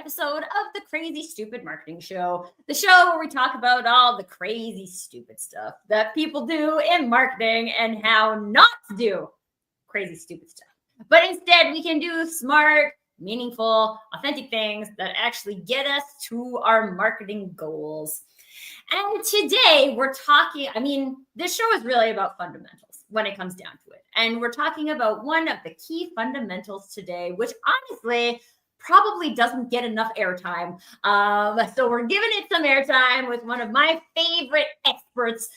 episode of the Crazy Stupid Marketing Show, the show where we talk about all the crazy stupid stuff that people do in marketing and how not to do crazy stupid stuff. But instead, we can do smart, meaningful, authentic things that actually get us to our marketing goals. And today we're talking, this show is really about fundamentals when it comes down to it. And we're talking about one of the key fundamentals today, which honestly probably doesn't get enough airtime. So we're giving it some airtime with one of my favorite experts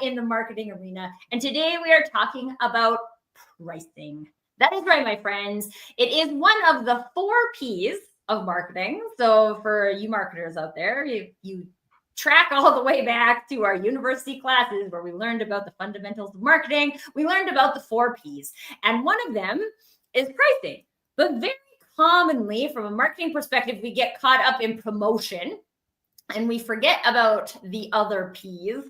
in the marketing arena. And today we are talking about pricing. That is right, my friends. It is one of the 4 Ps of marketing. So for you marketers out there, you track all the way back to our university classes where we learned about the fundamentals of marketing. We learned about the 4 Ps. And one of them is pricing. But very commonly, from a marketing perspective, we get caught up in promotion and we forget about the other Ps,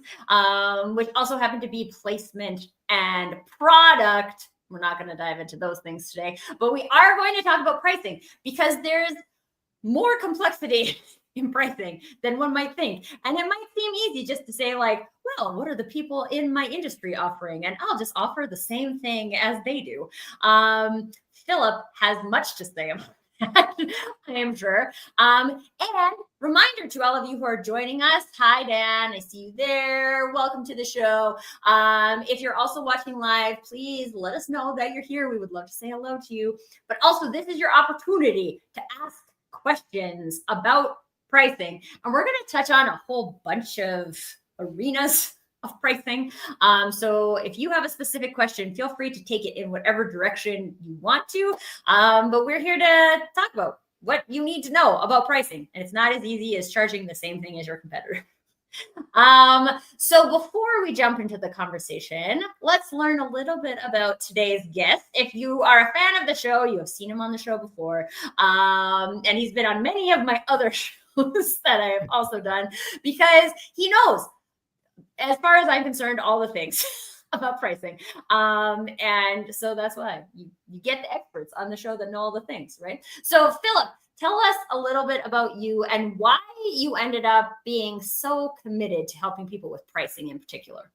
which also happen to be placement and product. We're not going to dive into those things today, but we are going to talk about pricing because there's more complexity in pricing than one might think. And it might seem easy just to say like, well, what are the people in my industry offering? And I'll just offer the same thing as they do. Philip has much to say about that, I am sure. And reminder to all of you who are joining us. Hi, Dan. I see you there. Welcome to the show. If you're also watching live, please let us know that you're here. We would love to say hello to you. But also, this is your opportunity to ask questions about pricing. And we're going to touch on a whole bunch of arenas of pricing. So if you have a specific question, feel free to take it in whatever direction you want to. But we're here to talk about what you need to know about pricing. And it's not as easy as charging the same thing as your competitor. So before we jump into the conversation, let's learn a little bit about today's guest. If you are a fan of the show, you have seen him on the show before. And he's been on many of my other shows that I have also done because he knows, as far as I'm concerned, all the things about pricing. And so that's why you get the experts on the show that know all the things, right? So Philip, tell us a little bit about you and why you ended up being so committed to helping people with pricing in particular.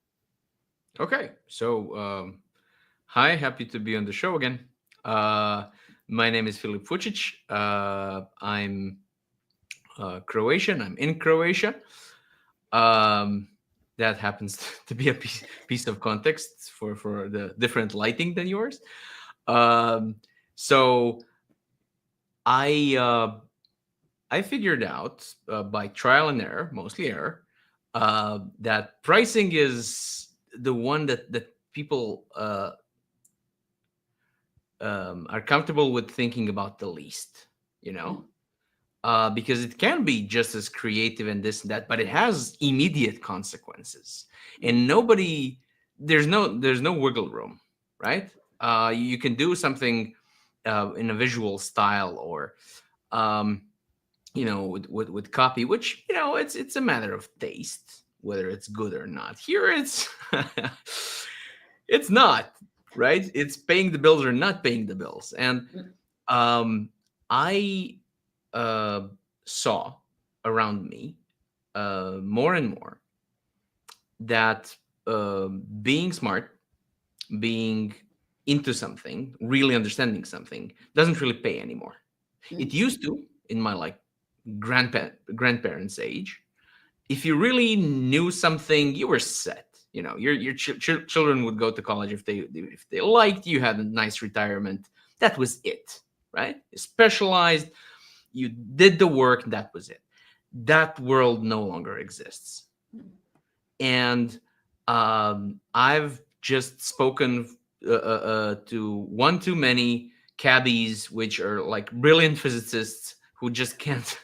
Okay. So, hi, happy to be on the show again. My name is Filip Vucic. I'm Croatian. I'm in Croatia. That happens to be a piece of context for the different lighting than yours. So I figured out by trial and error, mostly error, that pricing is the one that people are comfortable with thinking about the least, because it can be just as creative and this and that, but it has immediate consequences, and there's no wiggle room, right? You can do something in a visual style or with copy, which it's a matter of taste whether it's good or not. Here it's it's not, right? It's paying the bills or not paying the bills. And I saw around me more and more that being smart, being into something, really understanding something doesn't really pay anymore. It used to in my grandparents' age. If you really knew something, you were set. Your children would go to college if they liked. You had a nice retirement. That was it, right? You specialized. You did the work. That was it. That world no longer exists. And I've just spoken to one too many cabbies, which are like brilliant physicists who just can't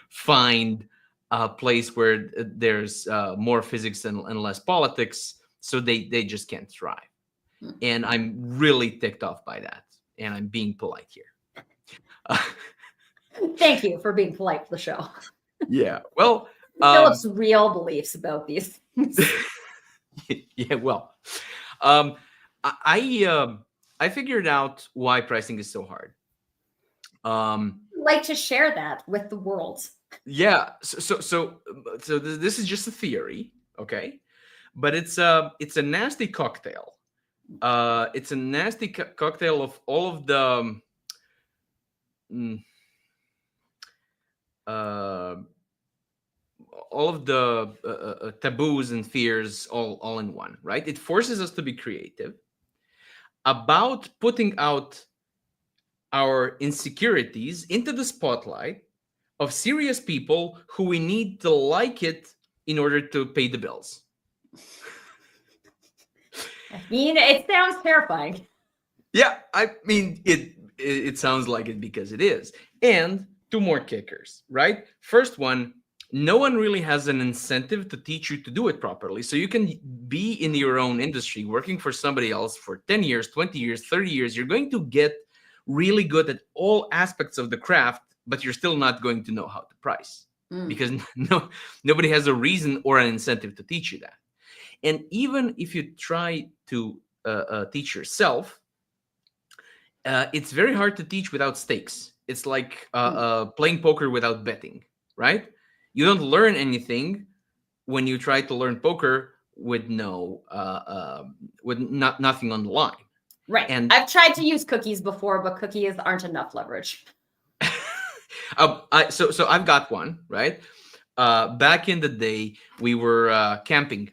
find a place where there's more physics and less politics, so they just can't thrive. And I'm really ticked off by that, and I'm being polite here. Thank you for being polite for the show. Yeah, well, Philip's real beliefs about these things. Yeah, well, I figured out why pricing is so hard. like to share that with the world. Yeah. So this is just a theory, okay? But it's a nasty cocktail. It's a nasty cocktail of all of the mm, uh, taboos and fears all in one, right? It forces us to be creative about putting out our insecurities into the spotlight of serious people who we need to like it in order to pay the bills. I mean, it sounds terrifying. Yeah, I mean it sounds like it because it is. And two more kickers, right? First one, no one really has an incentive to teach you to do it properly. So you can be in your own industry working for somebody else for 10 years, 20 years, 30 years. You're going to get really good at all aspects of the craft, but you're still not going to know how to price because nobody has a reason or an incentive to teach you that. And even if you try to teach yourself, it's very hard to teach without stakes. It's like playing poker without betting, right? You don't learn anything when you try to learn poker with nothing on the line. Right. And I've tried to use cookies before, but cookies aren't enough leverage. So I've got one, right? Back in the day, we were camping,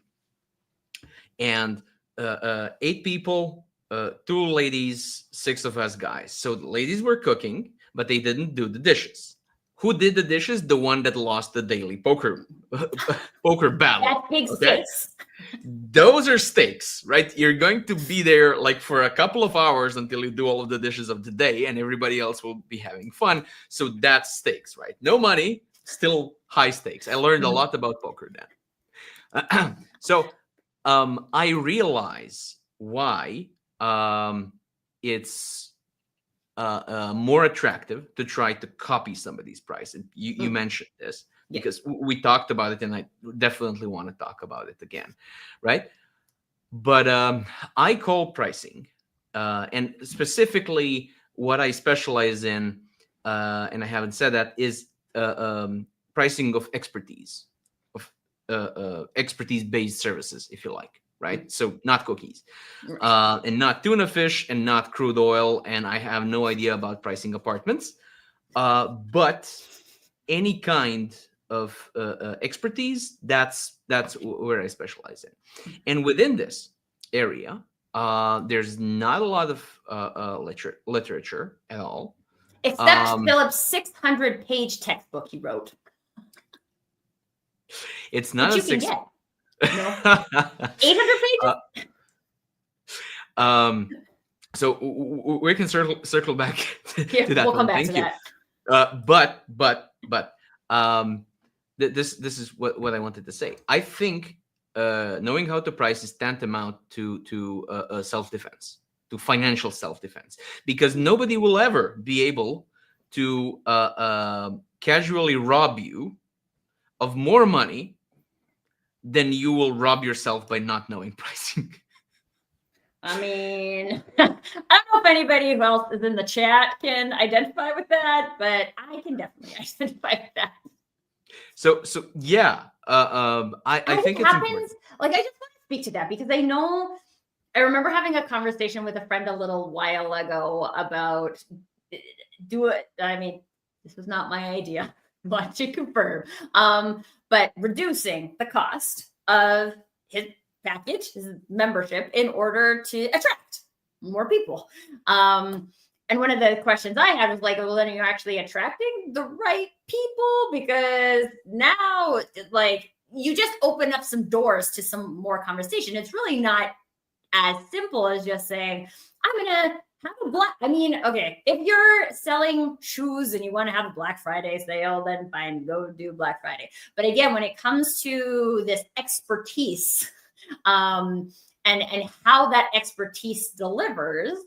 and 8 people, 2 ladies, 6 of us guys. So the ladies were cooking, but they didn't do the dishes. Who did the dishes? The one that lost the daily poker battle. That's big stakes. Those are stakes, right? You're going to be there like for a couple of hours until you do all of the dishes of the day, and everybody else will be having fun. So that's stakes, right? No money, still high stakes. I learned a lot about poker then. So I realize why it's more attractive to try to copy somebody's price. And you mentioned this because we talked about it, and I definitely want to talk about it again, right? But I call pricing, and specifically what I specialize in, and I haven't said that, is pricing of expertise, of expertise-based services, if you like. Right? So not cookies, and not tuna fish, and not crude oil, and I have no idea about pricing apartments, but any kind of expertise, that's where I specialize in. And within this area, there's not a lot of literature at all. Except Philip's 600-page textbook he wrote. It's not Which you can get. No. 800 pages. So we can circle back to that. We'll come back to that. But this is what I wanted to say. I think knowing how to price is tantamount to self-defense, to financial self-defense, because nobody will ever be able to casually rob you of more money then you will rob yourself by not knowing pricing. I mean, I don't know if anybody who else is in the chat can identify with that, but I can definitely identify with that. So yeah, I think it's important. Like, I just want to speak to that because I remember having a conversation with a friend a little while ago about I mean, this was not my idea. Want to confirm, but reducing the cost of his package, his membership, in order to attract more people. And one of the questions I had was like, well, then you're actually attracting the right people, because now, like, you just open up some doors to some more conversation. It's really not as simple as just saying, I'm going to okay, if you're selling shoes and you want to have a Black Friday sale, then fine, go do Black Friday. But again, when it comes to this expertise and how that expertise delivers,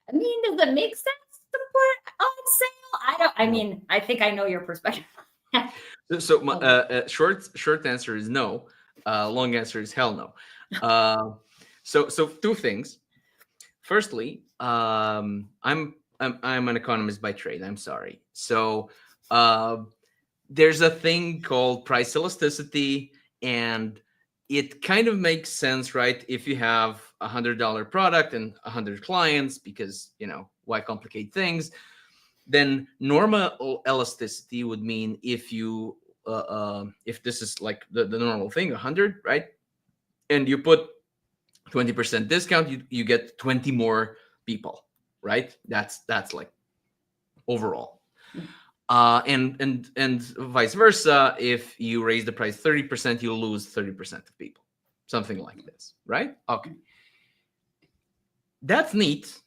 I mean, does it make sense to put on sale? I think I know your perspective. So my short answer is no. Long answer is hell no. So 2 things. Firstly, I'm an economist by trade. I'm sorry. So uh, there's a thing called price elasticity, and it kind of makes sense, right? If you have $100 product and 100 clients, because why complicate things? Then normal elasticity would mean if this is like the normal thing, 100, right? And you put 20% discount, you get 20 more people, right? That's like overall. And vice versa. If you raise the price 30%, you lose 30% of people, something like this, right? Okay, that's neat,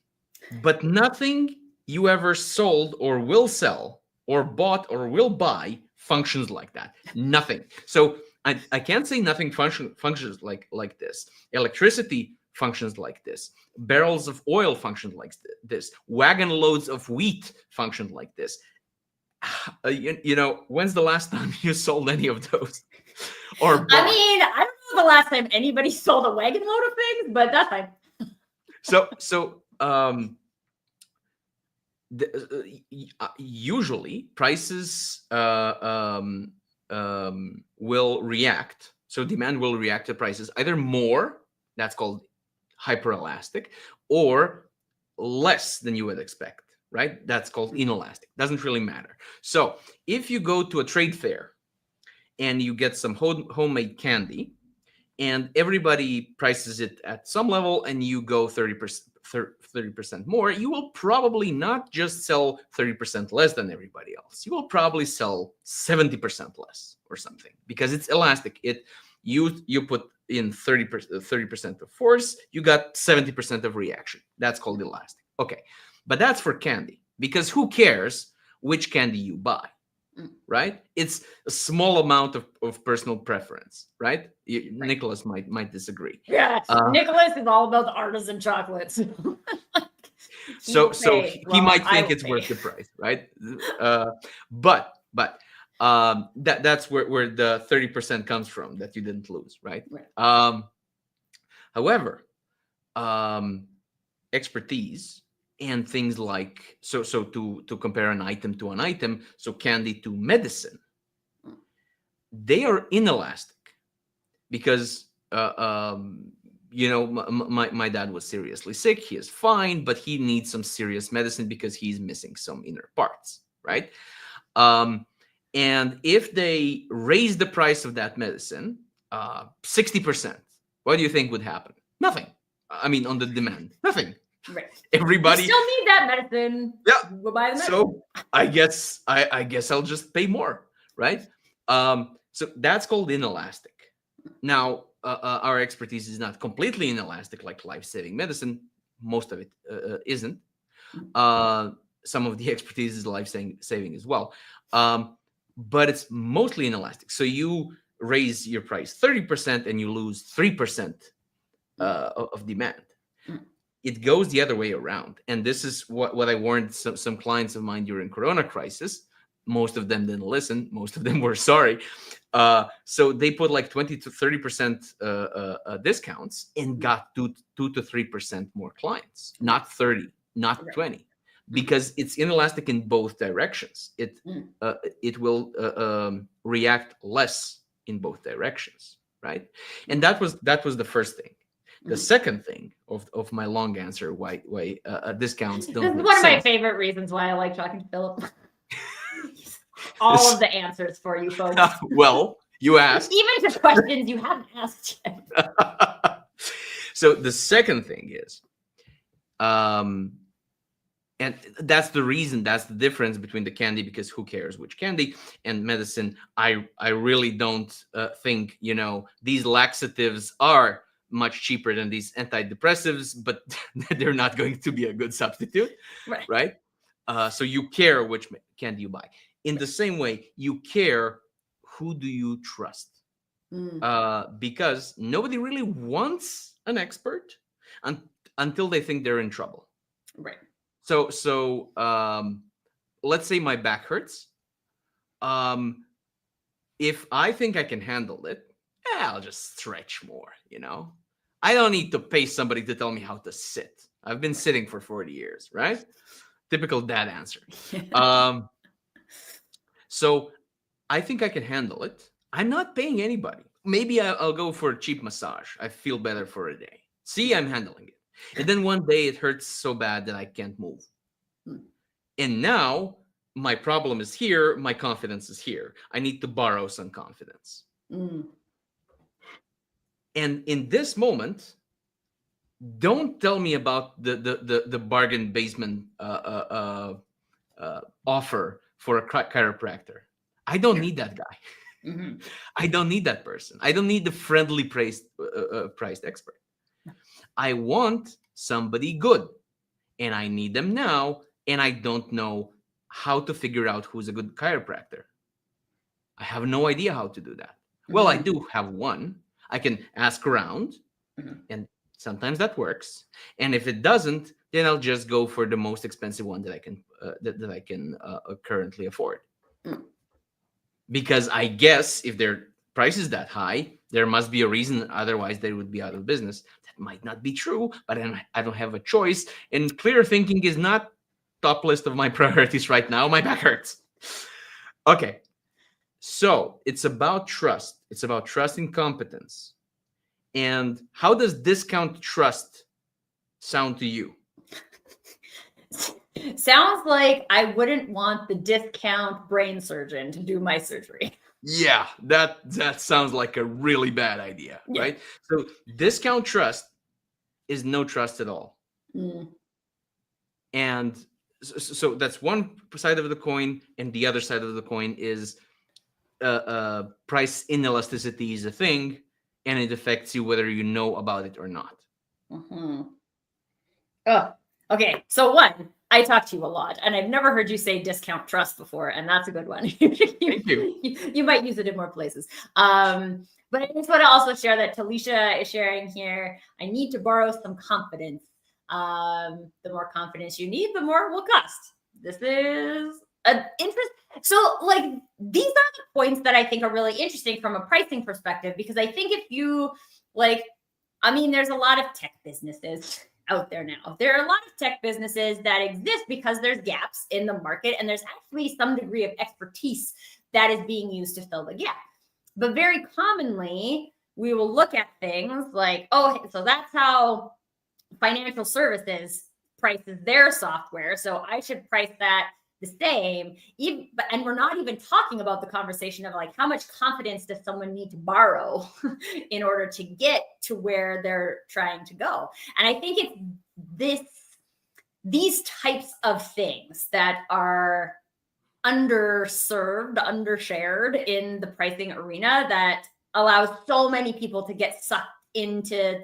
but nothing you ever sold or will sell or bought or will buy functions like that. Nothing. So I can't say nothing functions like this. Electricity functions like this. Barrels of oil function like this. Wagon loads of wheat function like this. When's the last time you sold any of those? Or bought? I mean, I don't know the last time anybody sold a wagon load of things, but that's fine. So usually prices will react. So demand will react to prices either more, that's called hyperelastic, or less than you would expect, right? That's called inelastic. Doesn't really matter. So if you go to a trade fair and you get some homemade candy, and everybody prices it at some level, and you go 30% more, you will probably not just sell 30% less than everybody else. You will probably sell 70% less or something, because it's elastic. You put in 30% of force, you got 70% of reaction. That's called elastic. Okay, but that's for candy, because who cares which candy you buy? Right? It's a small amount of personal preference, right? Nicholas might disagree. Yeah, Nicholas is all about the artisan chocolates. So he might think it's worth the price, right? But that's where the 30% comes from that you didn't lose, right? However, expertise and things like so to compare an item to an item, so candy to medicine, they are inelastic, because my dad was seriously sick. He is fine, but he needs some serious medicine because he's missing some inner parts, right? And if they raise the price of that medicine 60%, what do you think would happen? Nothing. I mean, on the demand, nothing. Right. Everybody you still need that medicine. Yeah. Go buy the medicine. So I guess I'll just pay more, right? So that's called inelastic. Now, our expertise is not completely inelastic like life-saving medicine. Most of it isn't. Some of the expertise is life-saving as well. But it's mostly inelastic. So you raise your price 30% and you lose 3% of demand. It goes the other way around. And this is what I warned some clients of mine during Corona crisis. Most of them didn't listen. Most of them were sorry. So they put like 20 to 30% discounts and got 2 to 3% more clients, not 30, not 20, because it's inelastic in both directions. It will react less in both directions, right? And that was the first thing. The second thing of my long answer why discounts don't make one of my sense. favorite reasons why I like talking to Philip. All of the answers for you folks. Well, you asked. Even to questions you haven't asked yet. So the second thing is, and that's the reason, that's the difference between the candy, because who cares which candy, and medicine. I really don't think, these laxatives are much cheaper than these antidepressives, but they're not going to be a good substitute, right? So you care which candy you buy. In the same way, you care who do you trust, because nobody really wants an expert until they think they're in trouble. Right. So let's say my back hurts. If I think I can handle it, I'll just stretch more, I don't need to pay somebody to tell me how to sit. I've been sitting for 40 years, right? Typical dad answer. So I think I can handle it. I'm not paying anybody. Maybe I'll go for a cheap massage. I feel better for a day. See, I'm handling it. And then one day it hurts so bad that I can't move. Mm. And now my problem is here. My confidence is here. I need to borrow some confidence. Mm. And in this moment, don't tell me about the bargain basement offer for a chiropractor. I don't need that guy. Mm-hmm. I don't need that person. I don't need the friendly priced expert. I want somebody good, and I need them now, and I don't know how to figure out who's a good chiropractor. I have no idea how to do that. Well, I Mhm. do have one. I can ask around, Mhm. and sometimes that works. And if it doesn't, then I'll just go for the most expensive one that I can that I can currently afford. Mm. Because I guess if their price is that high, there must be a reason. Otherwise, they would be out of business. That might not be true, but I don't have a choice. And clear thinking is not top list of my priorities right now. My back hurts. Okay. So it's about trust. It's about trust and competence. And how does discount trust sound to you? Sounds like I wouldn't want the discount brain surgeon to do my surgery. Yeah, that sounds like a really bad idea, Yeah. right? So discount trust is no trust at all. Mm. And so that's one side of the coin, and the other side of the coin is price inelasticity is a thing, and it affects you whether you know about it or not. Mm-hmm. Oh, okay. So one, I talk to you a lot, and I've never heard you say discount trust before, and that's a good one. Thank you. You might use it in more places. But I just want to also share that Talisha is sharing here. I need to borrow some confidence. The more confidence you need, the more it will cost. This is an interest. So, like, these are the points that I think are really interesting from a pricing perspective, because I think if you like, I mean, there's a lot of tech businesses out there now. There are a lot of tech businesses that exist because there's gaps in the market, and there's actually some degree of expertise that is being used to fill the gap. But very commonly, we will look at things like, oh, so that's how financial services prices their software. So I should price that the same. And we're not even talking about the conversation of like, how much confidence does someone need to borrow in order to get to where they're trying to go? And I think it's these types of things that are underserved, undershared in the pricing arena that allows so many people to get sucked into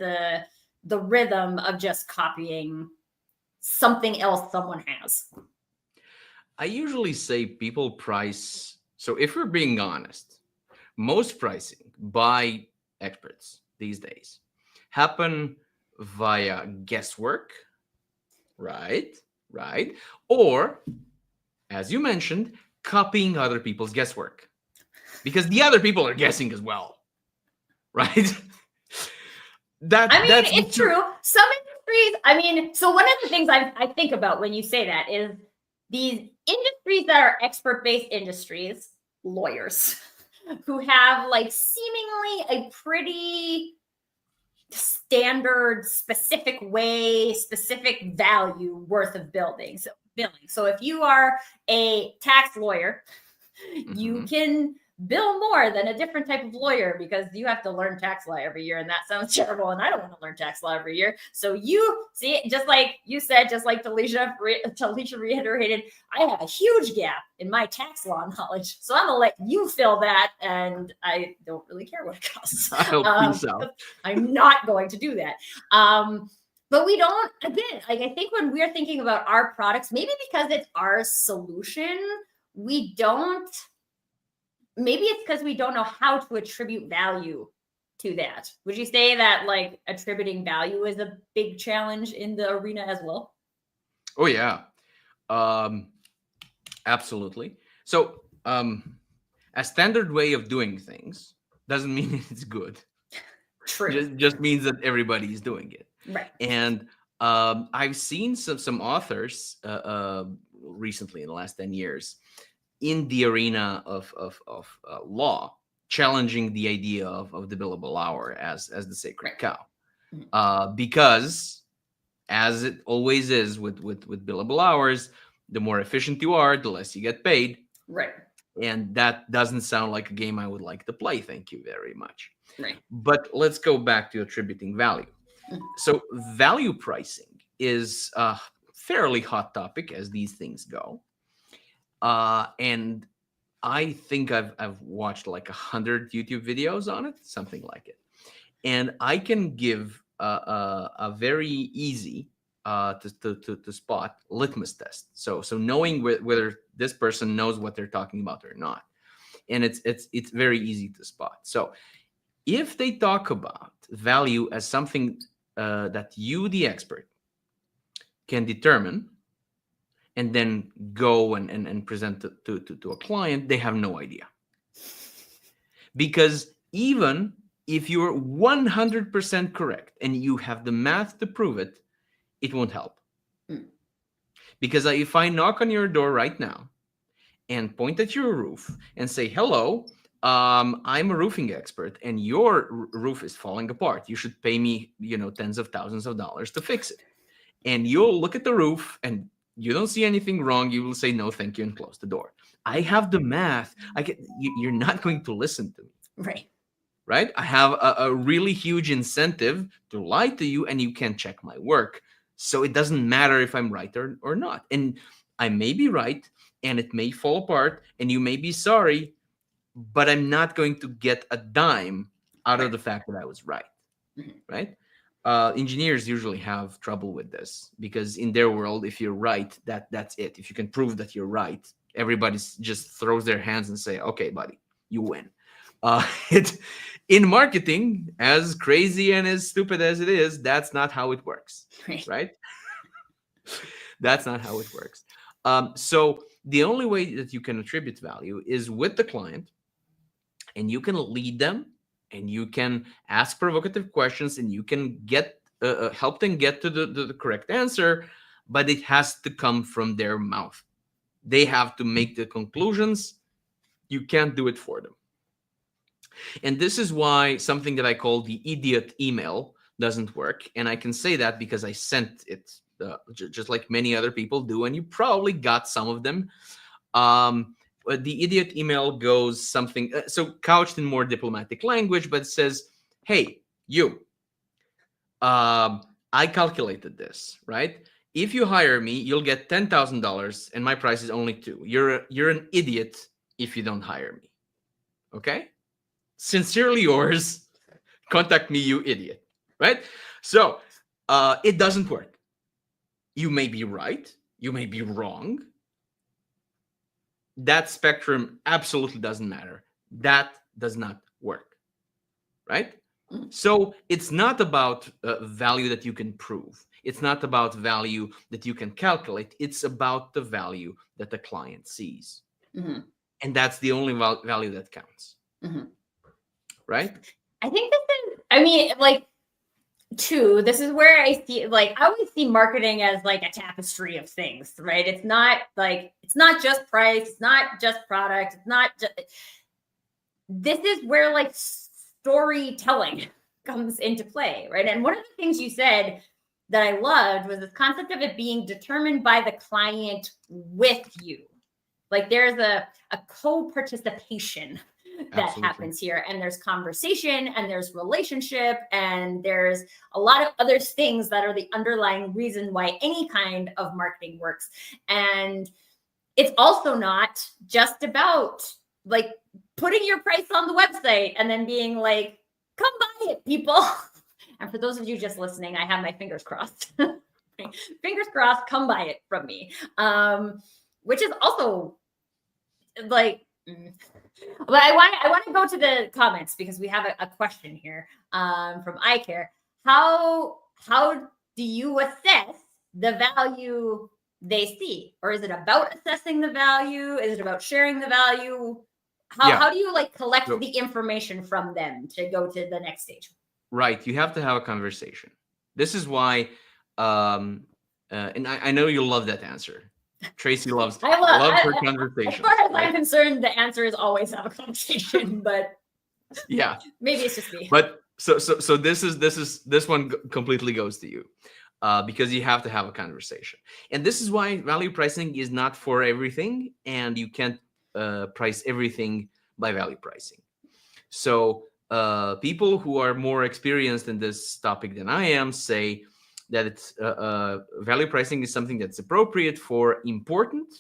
the rhythm of just copying something else someone has. I usually say people price. So if we're being honest, most pricing by experts these days happen via guesswork, right? Right. Or, as you mentioned, copying other people's guesswork. Because the other people are guessing as well. Right? It's true. Some industries, so one of the things I think about when you say that is these industries that are expert-based industries, lawyers, who have like seemingly a pretty standard, specific way, specific value worth of billing. So if you are a tax lawyer, you can bill more than a different type of lawyer because you have to learn tax law every year, and that sounds terrible, and I don't want to learn tax law every year. So you see, just like you said, just like Talisha reiterated, I have a huge gap in my tax law knowledge, so I'm gonna let you fill that, and I don't really care what it costs. Peace out. I'm not going to do that. But we don't, again, like I think when we're thinking about our products, maybe because it's our solution, we don't, maybe it's because we don't know how to attribute value to that. Would you say that like attributing value is a big challenge in the arena as well? Oh yeah, absolutely. So a standard way of doing things doesn't mean it's good. True. Just means that everybody is doing it. Right. And I've seen some authors recently in the last 10 years in the arena of law, challenging the idea of the billable hour as the sacred Right. cow, Mhm. because as it always is with billable hours, the more efficient you are, the less you get paid, Right. and that doesn't sound like a game I would like to play. Thank you very much. Right. But let's go back to attributing value. Mhm. So value pricing is a fairly hot topic as these things go, and I think I've watched like 100 YouTube videos on it, something like it, and I can give a very easy to spot litmus test. So knowing whether this person knows what they're talking about or not, and it's very easy to spot. So if they talk about value as something that you, the expert, can determine and then go and present to a client, they have no idea. Because even if you're 100% correct and you have the math to prove it, it won't help. Mm. Because if I knock on your door right now and point at your roof and say, hello, I'm a roofing expert and your roof is falling apart. You should pay me, tens of thousands of dollars to fix it. And you'll look at the roof and you don't see anything wrong. You will say, no, thank you, and close the door. I have the math. You're not going to listen to me. Right. Right? I have a really huge incentive to lie to you, and you can check my work. So it doesn't matter if I'm right or not. And I may be right, and it may fall apart, and you may be sorry, but I'm not going to get a dime out of Right. the fact that I was right. Mhm. Right? Engineers usually have trouble with this because in their world, if you're right, that's it. If you can prove that you're right, everybody just throws their hands and say, "Okay, buddy, you win." It in marketing, as crazy and as stupid as it is, that's not how it works, Right. right? That's not how it works. So the only way that you can attribute value is with the client, and you can lead them, and you can ask provocative questions, and you can get help them get to the correct answer, but it has to come from their mouth. They have to make the conclusions. You can't do it for them. And this is why something that I call the idiot email doesn't work. And I can say that because I sent it just like many other people do. And you probably got some of them. The idiot email goes something, so couched in more diplomatic language, but it says, hey, you, I calculated this, right? If you hire me, you'll get $10,000 and my price is only two. You're an idiot if you don't hire me. Okay? Sincerely yours, contact me, you idiot. Right? So it doesn't work. You may be right, you may be wrong. That spectrum absolutely doesn't matter. That does not work. Right? So it's not about value that you can prove. It's not about value that you can calculate. It's about the value that the client sees. Mm-hmm. And that's the only value that counts. Mm-hmm. Right? I think this is where I see, I always see marketing as like a tapestry of things, right? It's not just price, it's not just product, it's not just, this is where storytelling comes into play, right? And one of the things you said that I loved was this concept of it being determined by the client with you. Like there's a co-participation that Absolutely. happens here, and there's conversation and there's relationship and there's a lot of other things that are the underlying reason why any kind of marketing works. And it's also not just about putting your price on the website and then being like, come buy it, people. And for those of you just listening, I have my fingers crossed. Fingers crossed, come buy it from me. Which is also but I want to go to the comments because we have a question here from iCare. How do you assess the value they see? Or is it about assessing the value? Is it about sharing the value? How do you collect the information from them to go to the next stage? Right. You have to have a conversation. This is why, and I know you'll love that answer. Tracy loves I loves her as conversations. far as right? I'm concerned, the answer is always have a conversation, but Yeah, maybe it's just me. but so this one completely goes to you, because you have to have a conversation, and this is why value pricing is not for everything, and you can't price everything by value pricing. So people who are more experienced in this topic than I am say that it's value pricing is something that's appropriate for important,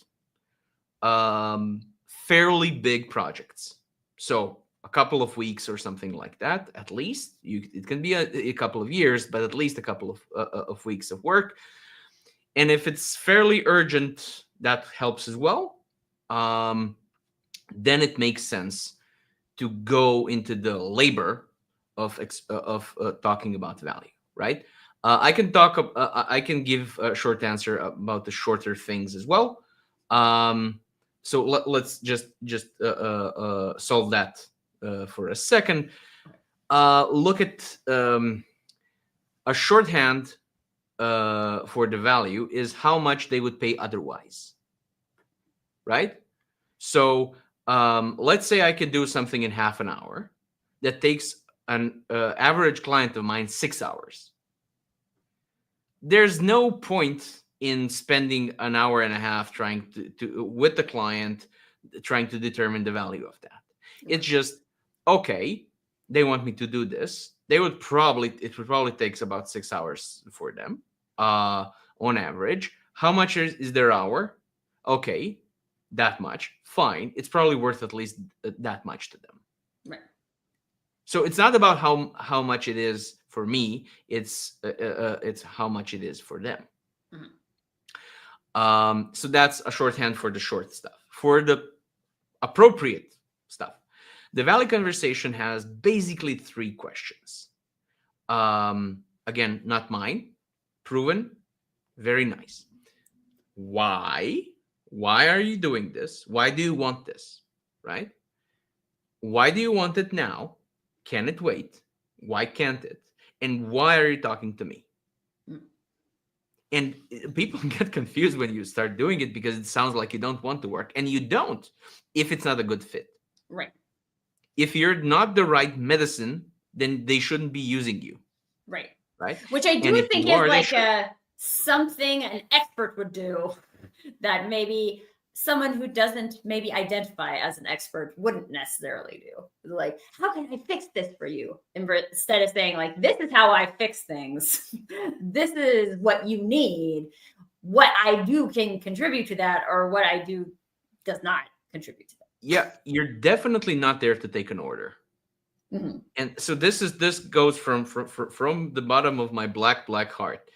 fairly big projects. So a couple of weeks or something like that, at least. It can be a couple of years, but at least a couple of weeks of work. And if it's fairly urgent, that helps as well. Then it makes sense to go into the labor of talking about value, right? I can give a short answer about the shorter things as well. So let's just solve that for a second. Look at a shorthand for the value is how much they would pay otherwise, right? So let's say I could do something in half an hour that takes an average client of mine 6 hours. There's no point in spending an hour and a half trying to with the client, trying to determine the value of that. It's just, okay, they want me to do this. It would probably take about 6 hours for them on average. How much is their hour? Okay, that much. Fine. It's probably worth at least that much to them. Right. So it's not about how much it is for me. It's how much it is for them. Mm-hmm. So that's a shorthand for the short stuff. For the appropriate stuff, the value conversation has basically 3 questions. Again, not mine. Proven. Very nice. Why? Why are you doing this? Why do you want this? Right? Why do you want it now? Can it wait? Why can't it? And why are you talking to me? And people get confused when you start doing it because it sounds like you don't want to work, and you don't if it's not a good fit. Right. If you're not the right medicine, then they shouldn't be using you. Right. Right. Which I do think is like something an expert would do that maybe someone who doesn't maybe identify as an expert wouldn't necessarily do. Like, how can I fix this for you? Instead of saying like, this is how I fix things. This is what you need. What I do can contribute to that, or what I do does not contribute to that. Yeah, you're definitely not there to take an order. Mm-hmm. And so this goes from the bottom of my black heart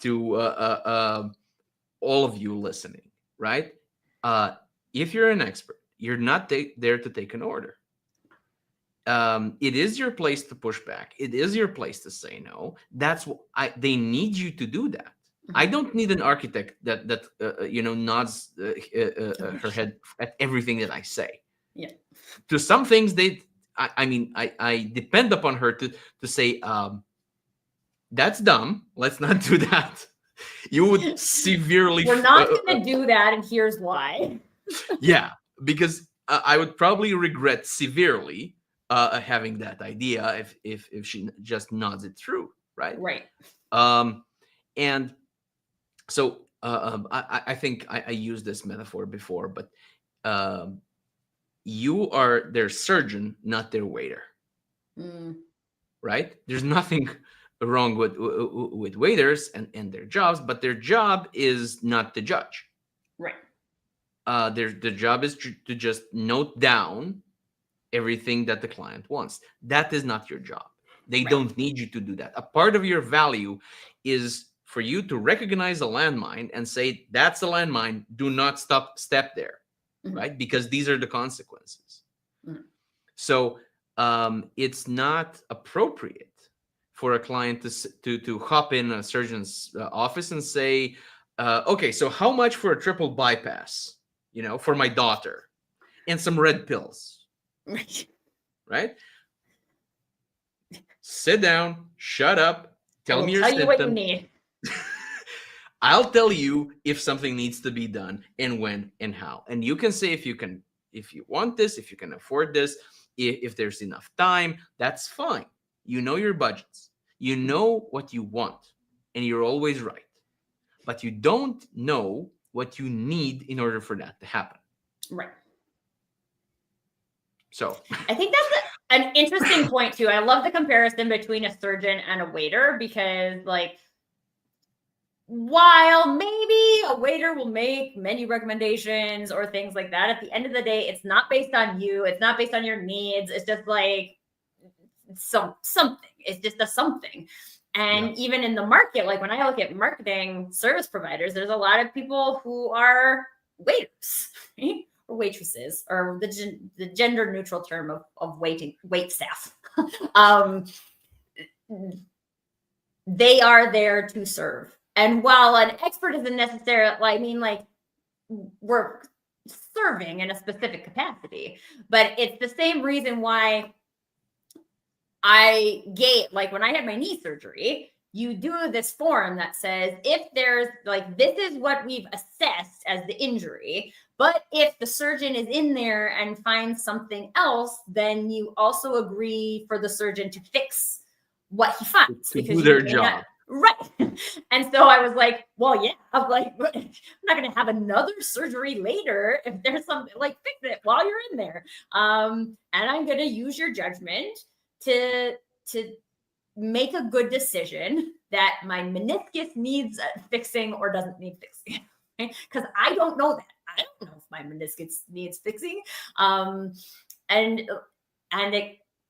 to all of you listening, right? If you're an expert, you're not there to take an order. It is your place to push back. It is your place to say no. That's what they need you to do that. Mm-hmm. I don't need an architect that nods her head at everything that I say. Yeah. To some things, I depend upon her to say, that's dumb. Let's not do that. You would severely. We're not going to do that, and here's why. Yeah, because I would probably regret severely having that idea if she just nods it through, right? Right. And so I think I used this metaphor before, but you are their surgeon, not their waiter. Right? There's nothing wrong with waiters and their jobs, but their job is not to judge. Right. The job is to just note down everything that the client wants. That is not your job. They don't need you to do that. A part of your value is for you to recognize a landmine and say, that's a landmine. Do not step there. Mm-hmm. Right? Because these are the consequences. Mm-hmm. So it's not appropriate for a client to hop in a surgeon's office and say, okay, so how much for a triple bypass, for my daughter and some red pills, right? Sit down, shut up, tell me your symptoms. What you need. I'll tell you if something needs to be done and when and how. And you can say if you want this, if you can afford this, if there's enough time, that's fine. You know your budgets. You know what you want, and you're always right. But you don't know what you need in order for that to happen. Right. So I think that's an interesting point too. I love the comparison between a surgeon and a waiter because, like, while maybe a waiter will make menu recommendations or things like that, at the end of the day, it's not based on you. It's not based on your needs. It's just like something. It's just a something. And even in the market, like when I look at marketing service providers, there's a lot of people who are waiters, right? Or waitresses, or the gender neutral term of wait staff. They are there to serve. And while an expert isn't necessarily, I mean, like, we're serving in a specific capacity, but it's the same reason why like when I had my knee surgery, you do this form that says, if there's like, this is what we've assessed as the injury, but if the surgeon is in there and finds something else, then you also agree for the surgeon to fix what he finds. To do their job. Right. And so I was like, well, yeah, I'm like, I'm not going to have another surgery later. If there's something, like, fix it while you're in there. And I'm going to use your judgment to make a good decision that my meniscus needs fixing or doesn't need fixing. Because I don't know that. I don't know if my meniscus needs fixing.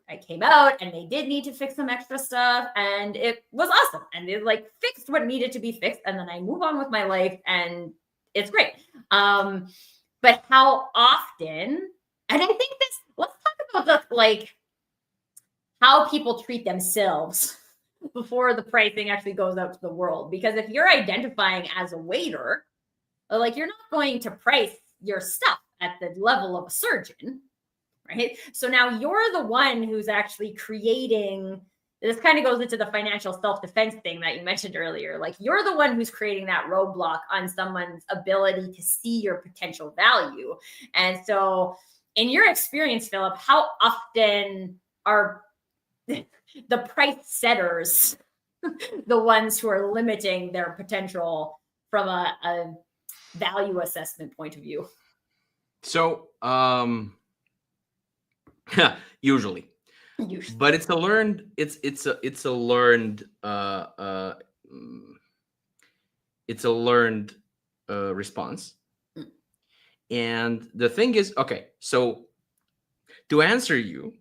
I came out and they did need to fix some extra stuff, and it was awesome. And it like fixed what needed to be fixed. And then I move on with my life and it's great. But how often, and I think this, let's talk about the, like, how people treat themselves before the pricing actually goes out to the world. Because if you're identifying as a waiter, like, you're not going to price your stuff at the level of a surgeon. Right. So now you're the one who's actually creating, this kind of goes into the financial self-defense thing that you mentioned earlier. Like, you're the one who's creating that roadblock on someone's ability to see your potential value. And so in your experience, Philip, how often are the price setters the ones who are limiting their potential from a value assessment point of view? So, usually, but it's a learned response. And the thing is, okay, so to answer you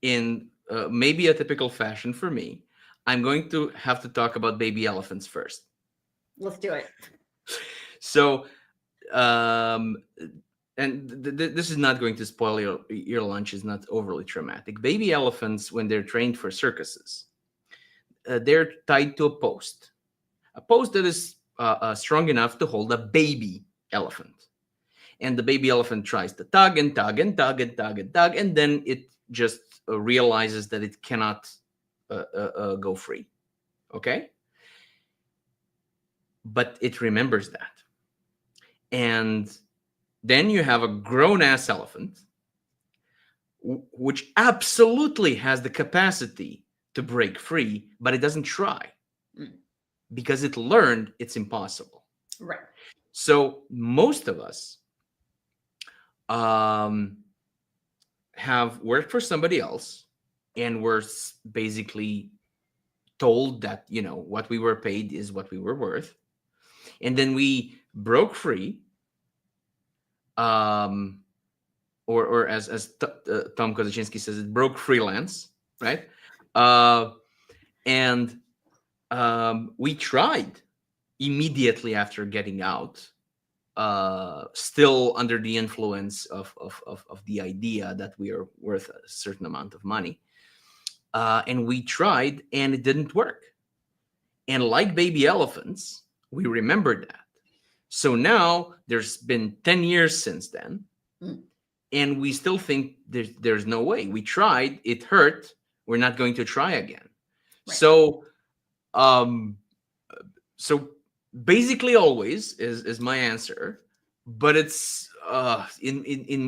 in maybe a typical fashion for me, I'm going to have to talk about baby elephants first. Let's do it. So and this is not going to spoil your lunch. Is not overly traumatic. Baby elephants, when they're trained for circuses, they're tied to a post that is strong enough to hold a baby elephant. And the baby elephant tries to tug and tug and tug and tug and tug, and then it just realizes that it cannot go free. Okay? But it remembers that. And then you have a grown-ass elephant, which absolutely has the capacity to break free, but it doesn't try because it learned it's impossible. Right. So most of us have worked for somebody else, and we're basically told that, you know, what we were paid is what we were worth. And then we broke free. Or as Tom Kozaczynski says, it broke freelance, right? And we tried immediately after getting out, still under the influence of the idea that we are worth a certain amount of money. And we tried, and it didn't work. And like baby elephants, we remembered that. So now there's been 10 years since then, and we still think there's no way. We tried, it hurt, we're not going to try again. Right. So Basically, always is my answer, but it's in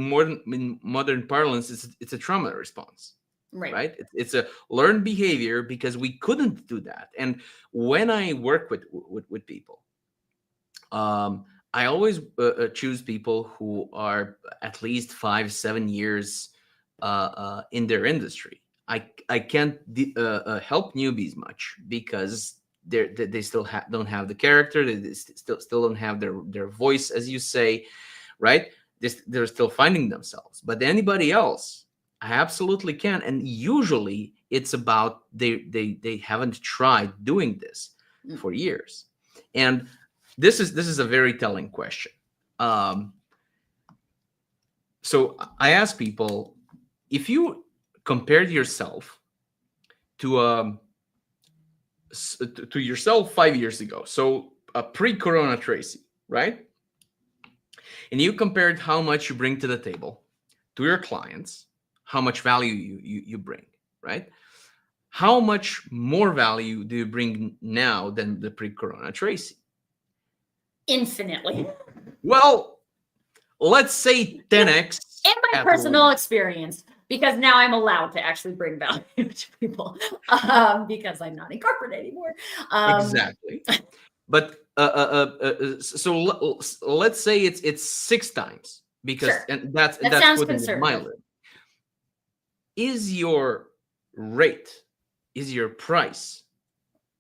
modern parlance, it's a trauma response, Right. right? It's a learned behavior because we couldn't do that. And when I work with people, I always choose people who are at least 5 7 years in their industry. I can't help newbies much because they still don't have the character. They still don't have their voice, as you say, right? They're still finding themselves. But anybody else, I absolutely can. And usually it's about they haven't tried doing this for years. And this is a very telling question. Um, so I ask people, if you compared yourself to to yourself 5 years ago, so a pre-corona Tracy, right? And you compared how much you bring to the table to your clients, how much value you bring, right? How much more value do you bring now than the pre-corona Tracy? Infinitely. Well, let's say 10x. In my at personal least. experience, because now I'm allowed to actually bring value to people, because I'm not in corporate anymore. Exactly. But so let's say it's 6 times, because Sure. and that's That that's sounds putting it conservative. mildly. Is your rate, is your price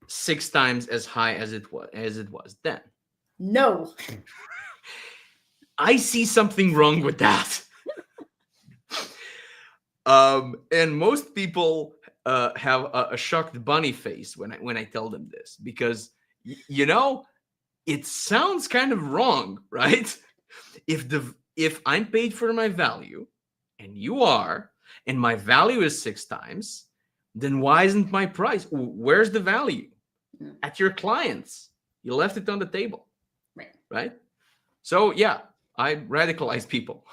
6 times as high as it was then? No. I see something wrong with that. And most people have a shocked bunny face when I tell them this, because it sounds kind of wrong, right? If I'm paid for my value, and you are, and my value is 6 times, then why isn't my price? Where's the value? At your clients. You left it on the table, right? So yeah, I radicalize people.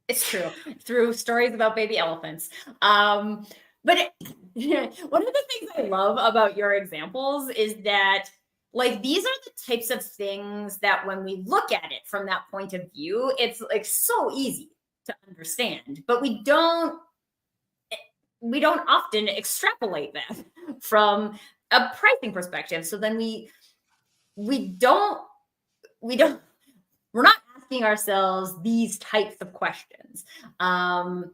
It's true, through stories about baby elephants. But one of the things I love about your examples is that, like, these are the types of things that when we look at it from that point of view, it's like so easy to understand, but we don't often extrapolate that from a pricing perspective. So then we're not asking ourselves these types of questions. And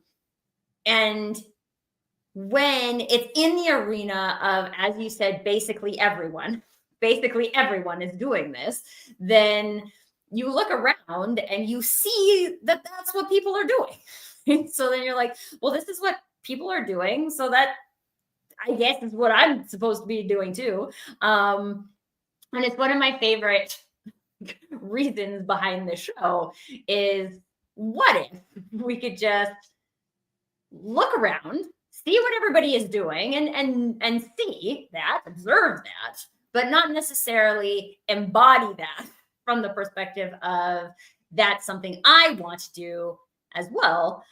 when it's in the arena of, as you said, basically everyone is doing this, then you look around and you see that that's what people are doing. So then you're like, well, this is what people are doing, so that, I guess, is what I'm supposed to be doing too. And it's one of my favorite reasons behind the show is, what if we could just look around, see what everybody is doing, and see that, observe that, but not necessarily embody that from the perspective of, that's something I want to do as well.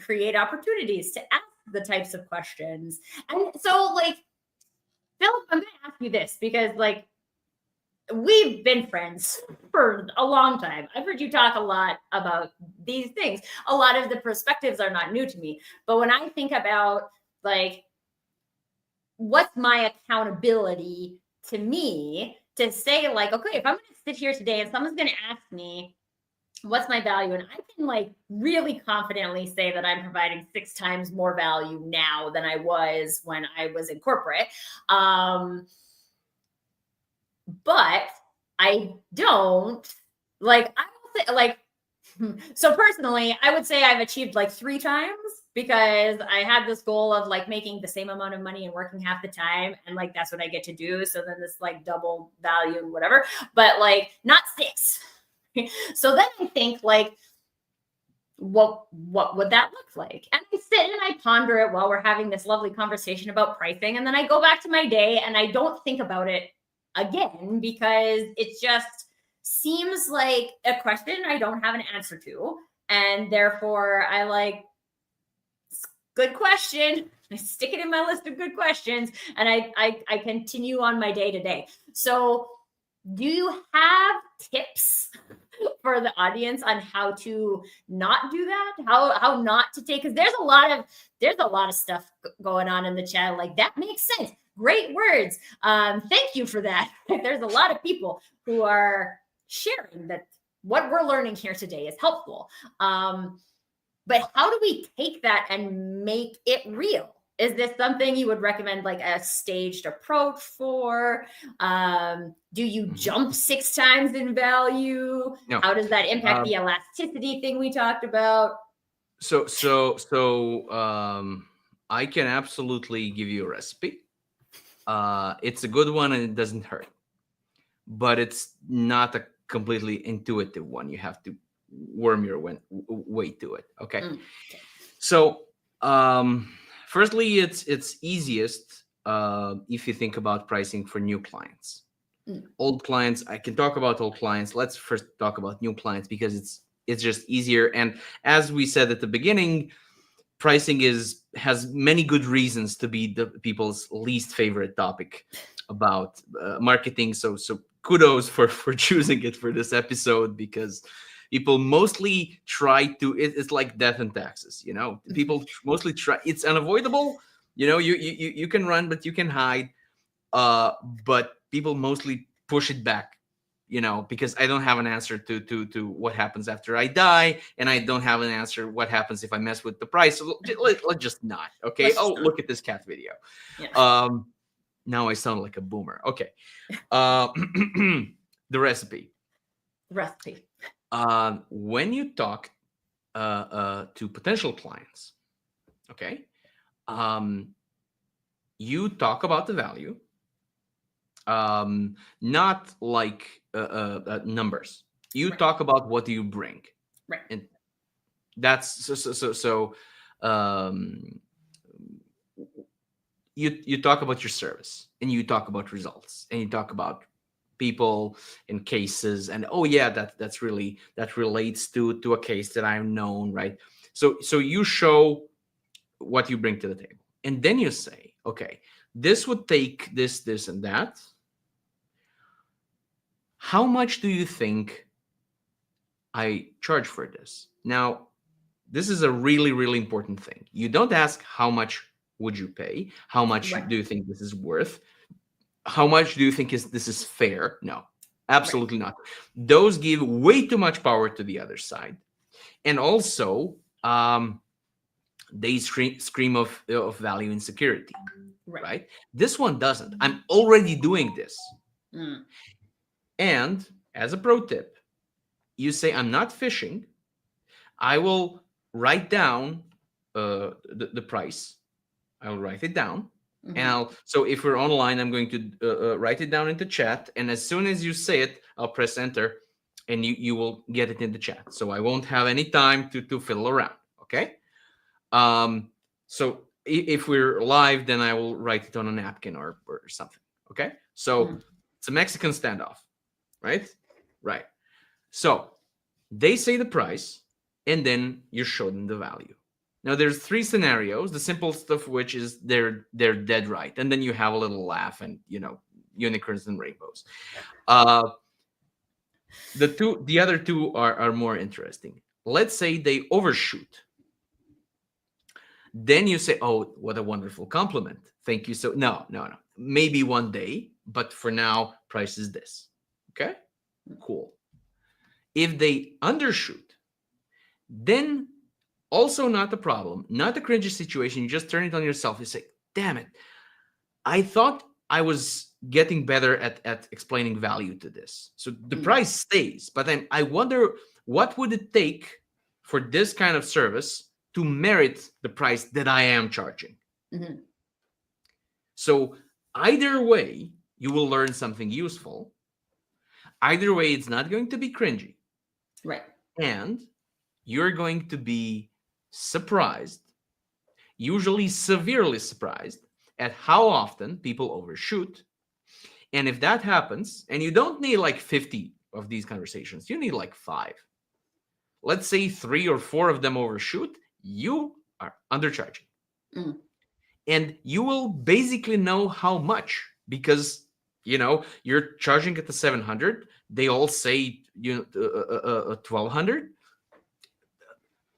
Create opportunities to ask the types of questions. And so, like, Philip, I'm going to ask you this, because, like, we've been friends for a long time. I've heard you talk a lot about these things. A lot of the perspectives are not new to me. But when I think about, like, what's my accountability to me to say, like, okay, if I'm going to sit here today and someone's going to ask me, what's my value? And I can, like, really confidently say that I'm providing 6 times more value now than I was when I was in corporate. But I don't, like, I will say, like, so personally, I would say I've achieved like 3 times, because I had this goal of, like, making the same amount of money and working half the time. And, like, that's what I get to do. So then this, like, double value and whatever, but, like, not 6. So then I think, like, what would that look like? And I sit and I ponder it while we're having this lovely conversation about pricing. And then I go back to my day and I don't think about it again, because it just seems like a question I don't have an answer to. And therefore I, like, good question. I stick it in my list of good questions, and I continue on my day to day. So, do you have tips for the audience on how to not do that? How not to take? Because there's a lot of stuff going on in the chat. Like, that makes sense. Great words. Thank you for that. There's a lot of people who are sharing that what we're learning here today is helpful. But how do we take that and make it real? Is this something you would recommend, like a staged approach for? Do you jump 6 times in value? No. How does that impact the elasticity thing we talked about? So I can absolutely give you a recipe. It's a good one and it doesn't hurt, but it's not a completely intuitive one. You have to worm your way to it. Okay. So firstly, it's easiest if you think about pricing for new clients. Old clients, I can talk about old clients. Let's first talk about new clients because it's just easier. And as we said at the beginning, pricing has many good reasons to be the people's least favorite topic about marketing. So kudos for choosing it for this episode, because people mostly try to, it's like death and taxes, people mostly try, it's unavoidable, you can run, but you can hide, but people mostly push it back, because I don't have an answer to what happens after I die, and I don't have an answer what happens if I mess with the price. So let's just not. Okay. Look at this cat video. Yeah. Now I sound like a boomer. Okay. The recipe. When you talk to potential clients, okay, you talk about the value, not like numbers. You talk about what do you bring, right? And that's so. You talk about your service, and you talk about results, and you talk about people and cases, and that relates to a case that I've known, right? So you show what you bring to the table, and then you say, okay, this would take this, and that. How much do you think I charge for this? Now, this is a really, really important thing. You don't ask how much would you pay? How much do you think this is worth? How much do you think this is fair? No, absolutely not. Those give way too much power to the other side. And also, they scream of value insecurity, right? This one doesn't. I'm already doing this. And as a pro tip, you say, I'm not fishing. I will write down the price. I'll write it down. And so if we're online, I'm going to write it down into chat. And as soon as you say it, I'll press enter, and you will get it in the chat. So I won't have any time to fiddle around. Okay. So if we're live, then I will write it on a napkin or something. Okay. So it's a Mexican standoff, right? Right. So they say the price, and then you show them the value. Now there's 3 scenarios, the simple stuff, which is they're dead right. And then you have a little laugh and, unicorns and rainbows. The other 2 are more interesting. Let's say they overshoot. Then you say, oh, what a wonderful compliment. Thank you. So no. Maybe one day, but for now, price is this. Okay, cool. If they undershoot, then also not a problem, not a cringy situation. You just turn it on yourself. You say, damn it, I thought I was getting better at explaining value to this. So the price stays, but I wonder what would it take for this kind of service to merit the price that I am charging. So either way, you will learn something useful. Either way, it's not going to be cringy. Right. And you're going to be surprised, usually severely surprised, at how often people overshoot. And if that happens, and you don't need like 50 of these conversations, you need like 5. Let's say 3 or 4 of them overshoot, you are undercharging. Mm. And you will basically know how much, because you're charging at the 700. They all say 1200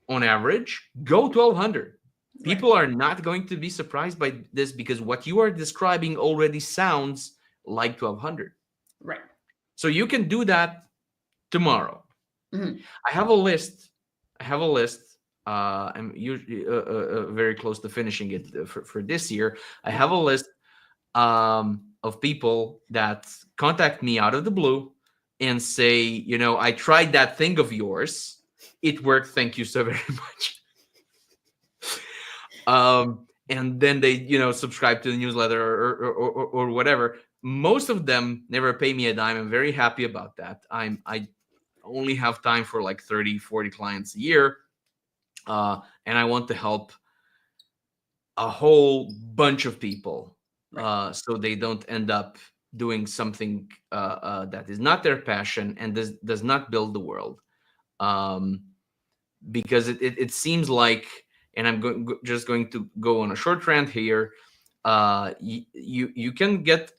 on average. Go 1200. People are not going to be surprised by this, because what you are describing already sounds like 1200. Right. So you can do that tomorrow. Mhm. I have a list. I'm usually very close to finishing it for this year. I have a list of people that contact me out of the blue and say, I tried that thing of yours. It worked. Thank you so very much. And then they, subscribe to the newsletter or whatever. Most of them never pay me a dime. I'm very happy about that. I only have time for like 30, 40 clients a year. And I want to help a whole bunch of people, so they don't end up doing something that is not their passion and does not build the world. Because it seems like, and I'm just going to go on a short rant here, you can get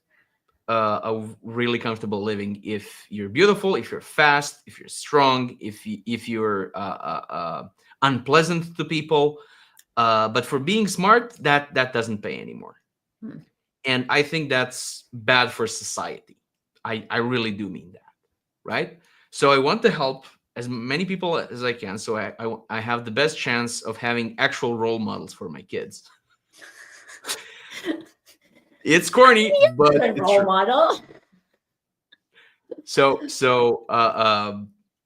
a really comfortable living if you're beautiful, if you're fast, if you're strong, if you're unpleasant to people. But for being smart, that doesn't pay anymore. And I think that's bad for society. I really do mean that, right? So I want to help as many people as I can, so I have the best chance of having actual role models for my kids. It's corny, but Good it's role true. model.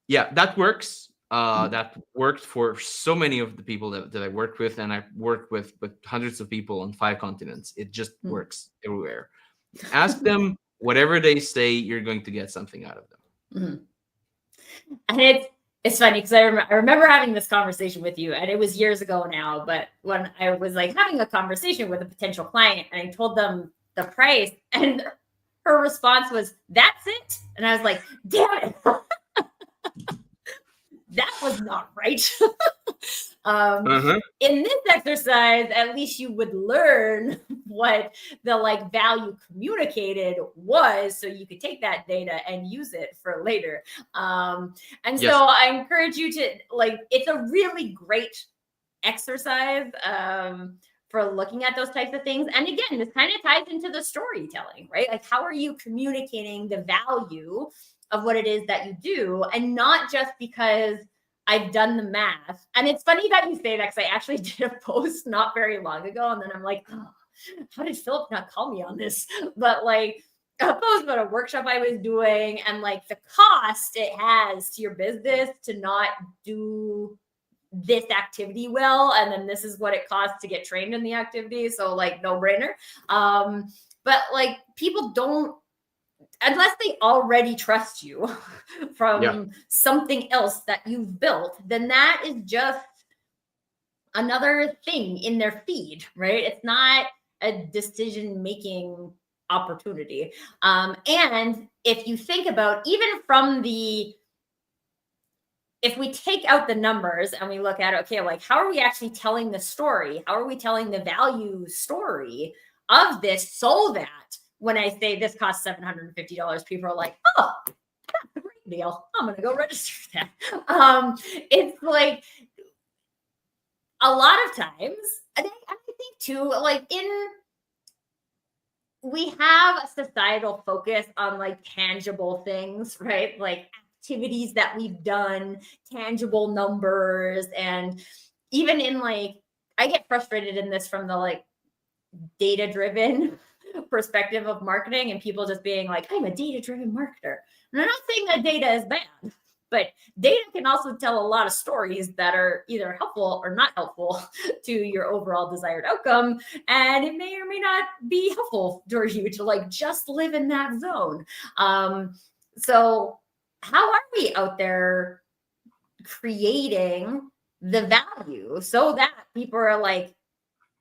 Yeah, that works. That worked for so many of the people that I worked with, and I worked with hundreds of people on 5 continents. It just works everywhere. Ask them whatever they say, you're going to get something out of them. And it's funny because I remember having this conversation with you, and it was years ago now, but when I was like having a conversation with a potential client and I told them the price, and her response was, "That's it." And I was like, damn it. That was not right. In this exercise, at least you would learn what the value communicated was, so you could take that data and use it for later. And so I encourage you to it's a really great exercise for looking at those types of things. And again, this kind of ties into the storytelling, right? Like, how are you communicating the value of what it is that you do, and not just because I've done the math. And it's funny that you say that, because I actually did a post not very long ago, and then I'm like, oh, how did Philip not call me on this? But a post about a workshop I was doing, and the cost it has to your business to not do this activity well, and then this is what it costs to get trained in the activity. So no brainer. But people don't, unless they already trust you from something else that you've built, then that is just another thing in their feed, right? It's not a decision-making opportunity. And if you think about, even from if we take out the numbers and we look at, okay, how are we actually telling the story? How are we telling the value story of this, so that when I say this costs $750, people are like, oh, that's a great deal. I'm going to go register that. It's a lot of times, and I think too, we have a societal focus on tangible things, right? Activities that we've done, tangible numbers. And even in I get frustrated in this from the data-driven perspective of marketing, and people just being like, I'm a data-driven marketer. And I'm not saying that data is bad, but data can also tell a lot of stories that are either helpful or not helpful to your overall desired outcome. And it may or may not be helpful for you to just live in that zone. So how are we out there creating the value so that people are like,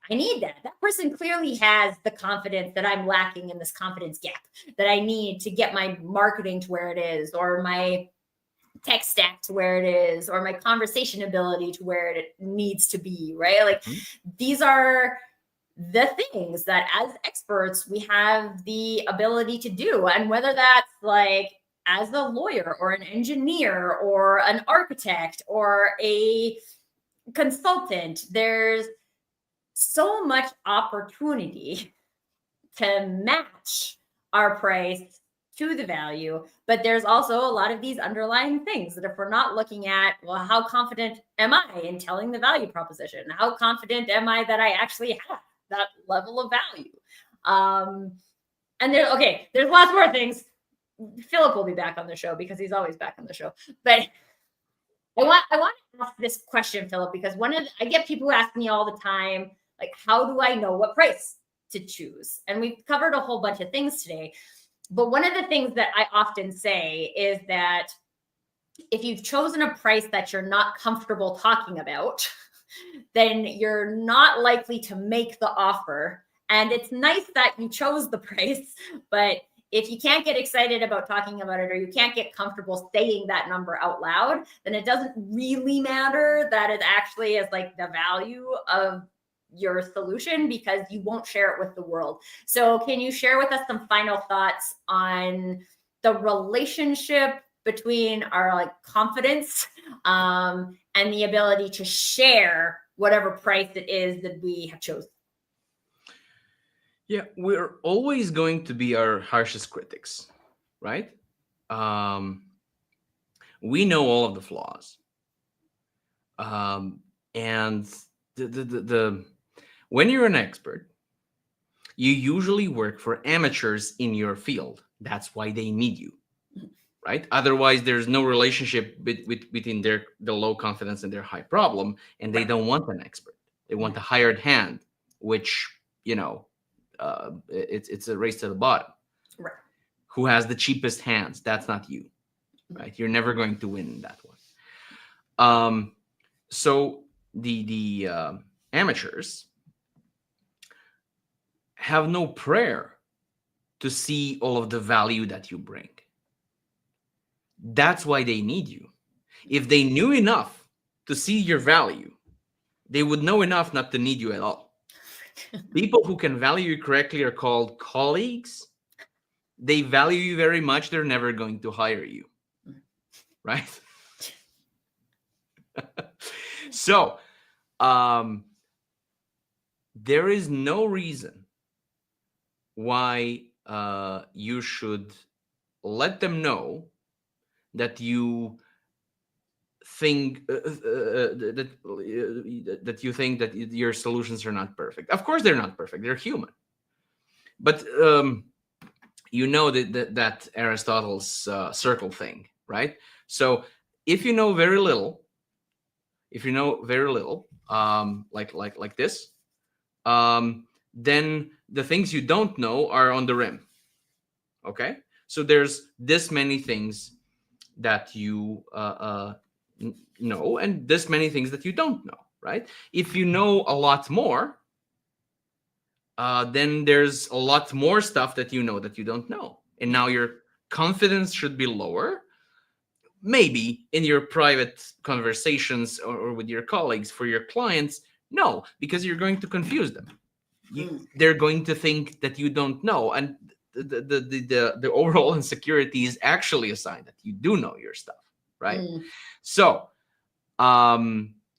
I need that. That person clearly has the confidence that I'm lacking in this confidence gap that I need to get my marketing to where it is, or my tech stack to where it is, or my conversation ability to where it needs to be, right? Like these are the things that as experts we have the ability to do. And whether that's like as a lawyer or an engineer or an architect or a consultant, there's so much opportunity to match our price to the value, but there's also a lot of these underlying things that if we're not looking at, well, how confident am I in telling the value proposition? How confident am I that I actually have that level of value? And there's lots more things. Philip will be back on the show because he's always back on the show. But I want to ask this question, Philip, because I get people who ask me all the time, like, how do I know what price to choose? And we've covered a whole bunch of things today. But one of the things that I often say is that if you've chosen a price that you're not comfortable talking about, then you're not likely to make the offer. And it's nice that you chose the price, but if you can't get excited about talking about it, or you can't get comfortable saying that number out loud, then it doesn't really matter that it actually is like the value of your solution, because you won't share it with the world. So can you share with us some final thoughts on the relationship between our like confidence and the ability to share whatever price it is that we have chosen? Yeah, we're always going to be our harshest critics, right? We know all of the flaws, and the when you're an expert, you usually work for amateurs in your field. That's why they need you, right? Otherwise, there's no relationship between the low confidence and their high problem, and they don't want an expert. They want a hired hand, which it's a race to the bottom. Right. Who has the cheapest hands? That's not you, right? You're never going to win that one. So the amateurs have no prayer to see all of the value that you bring. That's why they need you. If they knew enough to see your value, they would know enough not to need you at all. People who can value you correctly are called colleagues. They value you very much. They're never going to hire you, right? So there is no reason why you should let them know that you think that you think that your solutions are not perfect. Of course, they're not perfect. They're human. But that Aristotle's circle thing, right? So if you know very little, like this, then the things you don't know are on the rim. Okay, so there's this many things that you know, and this many things that you don't know, right? If you know a lot more, then there's a lot more stuff that you know that you don't know, and now your confidence should be lower. Maybe in your private conversations or with your colleagues for your clients, no, because you're going to confuse them. They're going to think that you don't know, and the overall insecurity is actually a sign that you do know your stuff, right? So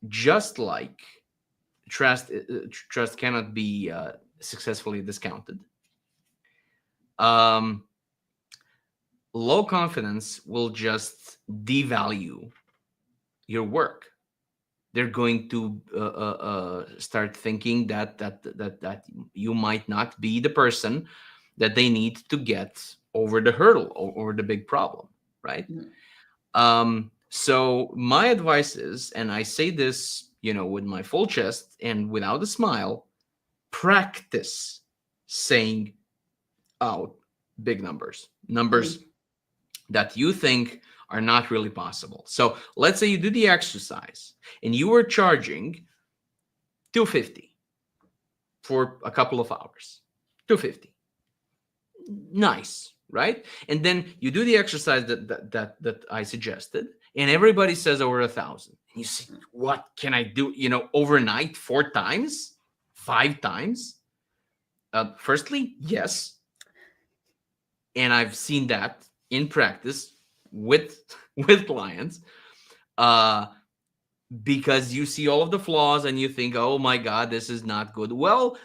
just like trust cannot be successfully discounted, low confidence will just devalue your work. They're going to start thinking that you might not be the person that they need to get over the hurdle or the big problem, right? So my advice is, and I say this, with my full chest and without a smile, practice saying out big numbers that you think are not really possible. So let's say you do the exercise and you were charging $250 for a couple of hours. $250. Nice, right? And then you do the exercise that I suggested, and everybody says over 1,000. And you say, what can I do? Overnight, 4 times, 5 times. Firstly, yes, and I've seen that in practice with clients, because you see all of the flaws and you think, oh my God, this is not good. Well,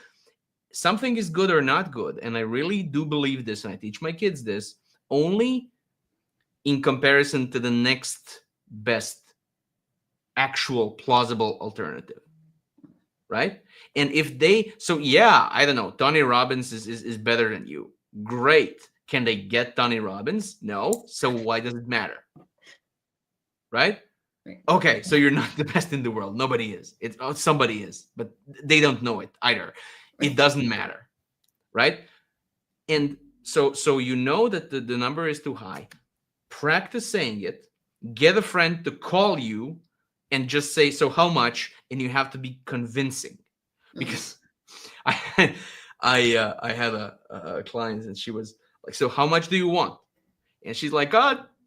something is good or not good, and I really do believe this, and I teach my kids this, only in comparison to the next best actual plausible alternative, right? And if they, so yeah, I don't know, Tony Robbins is better than you. Great. Can they get Tony Robbins? No. So why does it matter? Right? Okay, so you're not the best in the world. Nobody is. Somebody is, but they don't know it either. It doesn't matter, right? And so that the number is too high. Practice saying it. Get a friend to call you and just say, so how much? And you have to be convincing, because I had a client, and she was like, so how much do you want? And she's like,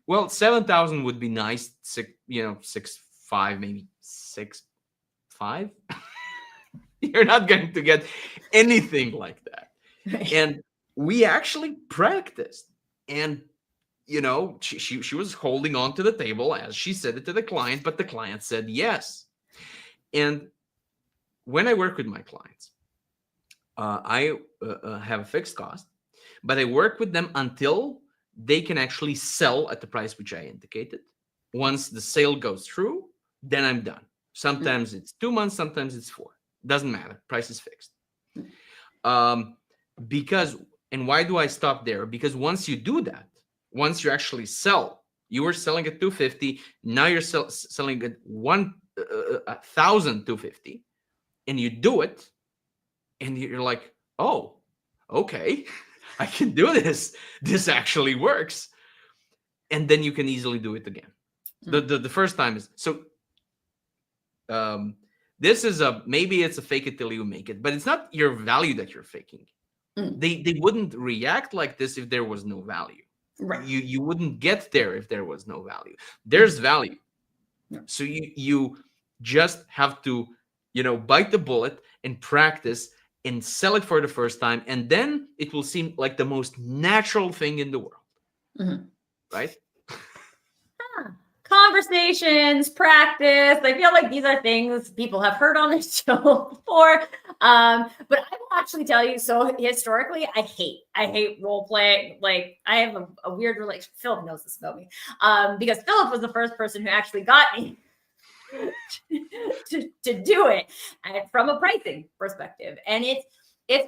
well, 7,000 would be nice. 6.5, maybe 6.5. You're not going to get anything like that. Right. And we actually practiced, and she was holding on to the table as she said it to the client, but the client said yes. And when I work with my clients, I have a fixed cost, but I work with them until they can actually sell at the price which I indicated. Once the sale goes through, then I'm done. Sometimes it's 2 months, sometimes it's 4. Doesn't matter. Price is fixed. Because, and why do I stop there? Because once you do that, once you actually sell, you were selling at 250, now you're selling at 1,250, and you do it, and you're like, oh, okay, I can do this. This actually works. And then you can easily do it again. The first time is so. This is maybe it's a fake it till you make it, but it's not your value that you're faking. They wouldn't react like this if there was no value. Right. You wouldn't get there if there was no value. There's value. Yeah. So you just have to, bite the bullet and practice and sell it for the first time, and then it will seem like the most natural thing in the world. Right? Conversations, practice. I feel like these are things people have heard on this show before. But I will actually tell you, so historically, I hate role play. Like, I have a weird relationship. Philip knows this about me. Because Philip was the first person who actually got me to do it from a pricing perspective. And it's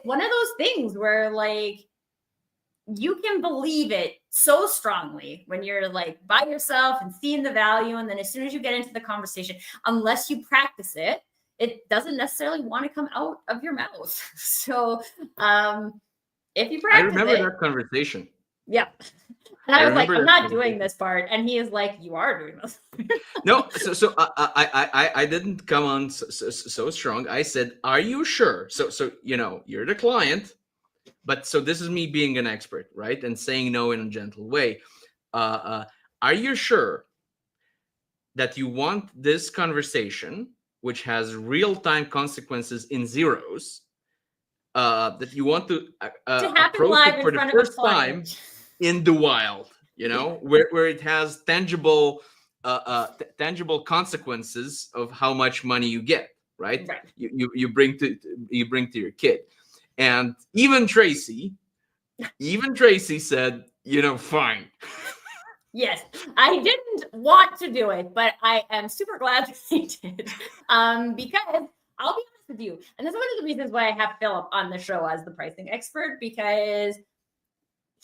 one of those things where, like, you can believe it so strongly when you're like by yourself and seeing the value. And then as soon as you get into the conversation, unless you practice it, it doesn't necessarily want to come out of your mouth. So if you practice I remember that conversation. Yeah. And I was like, I'm not doing this part. And he is like, you are doing this. No, so I didn't come on so strong. I said, are you sure? So you're the client. But so this is me being an expert, right? And saying no in a gentle way. Are you sure that you want this conversation, which has real-time consequences in zeros, that you want to approach it for the first time in the wild, where it has tangible consequences of how much money you get, right? You bring to your kid. And even Tracy said, fine. Yes, I didn't want to do it, but I am super glad that I did. Because I'll be honest with you, and that's one of the reasons why I have Philip on the show as the pricing expert, because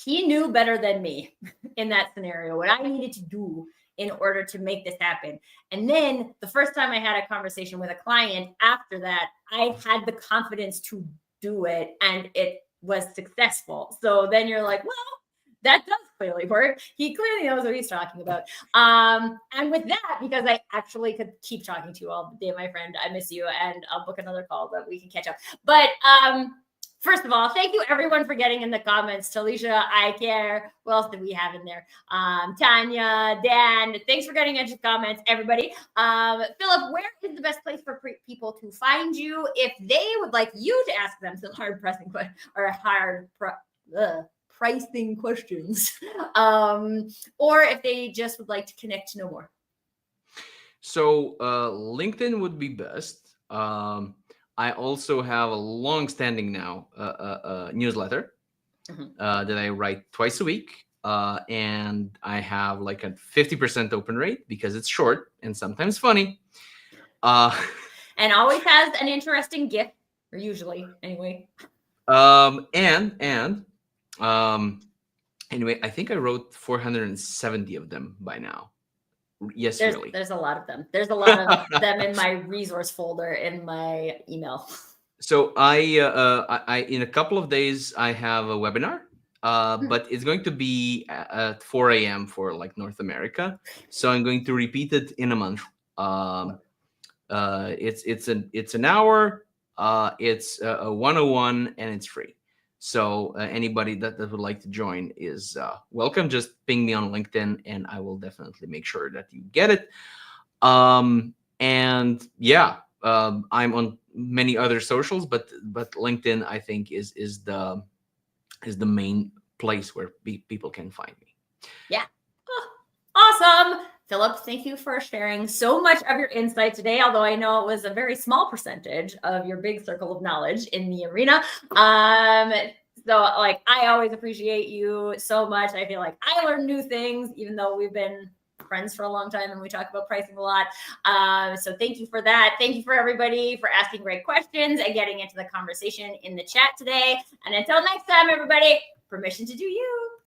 he knew better than me in that scenario what I needed to do in order to make this happen. And then the first time I had a conversation with a client after that, I had the confidence to do it, and it was successful. So then you're like, well, that does clearly work. He clearly knows what he's talking about. And with that, because I actually could keep talking to you all day, my friend, I miss you, and I'll book another call that we can catch up. But First of all, thank you everyone for getting in the comments. Talisha, I care. What else do we have in there? Tanya, Dan, thanks for getting into the comments, everybody. Philip, where is the best place for people to find you if they would like you to ask them some hard pressing or pricing questions, or if they just would like to connect to know more? So LinkedIn would be best. I also have a long-standing now newsletter that I write twice a week, and I have like a 50% open rate because it's short and sometimes funny. And always has an interesting gift, or usually anyway. Anyway, I think I wrote 470 of them by now. Yes, really. There's a lot of them. There's a lot of them in my resource folder in my email. So I in a couple of days I have a webinar, but it's going to be at 4 a.m. for like North America. So I'm going to repeat it in a month. It's an hour. It's a 101 and it's free. So anybody that would like to join is welcome. Just ping me on LinkedIn and I will definitely make sure that you get it. And yeah, I'm on many other socials, but LinkedIn I think is the main place where people can find me. Yeah. Oh, awesome. Philip, thank you for sharing so much of your insight today, although I know it was a very small percentage of your big circle of knowledge in the arena. So like, I always appreciate you so much. I feel like I learn new things, even though we've been friends for a long time and we talk about pricing a lot. So thank you for that. Thank you for everybody for asking great questions and getting into the conversation in the chat today. And until next time, everybody, permission to do you.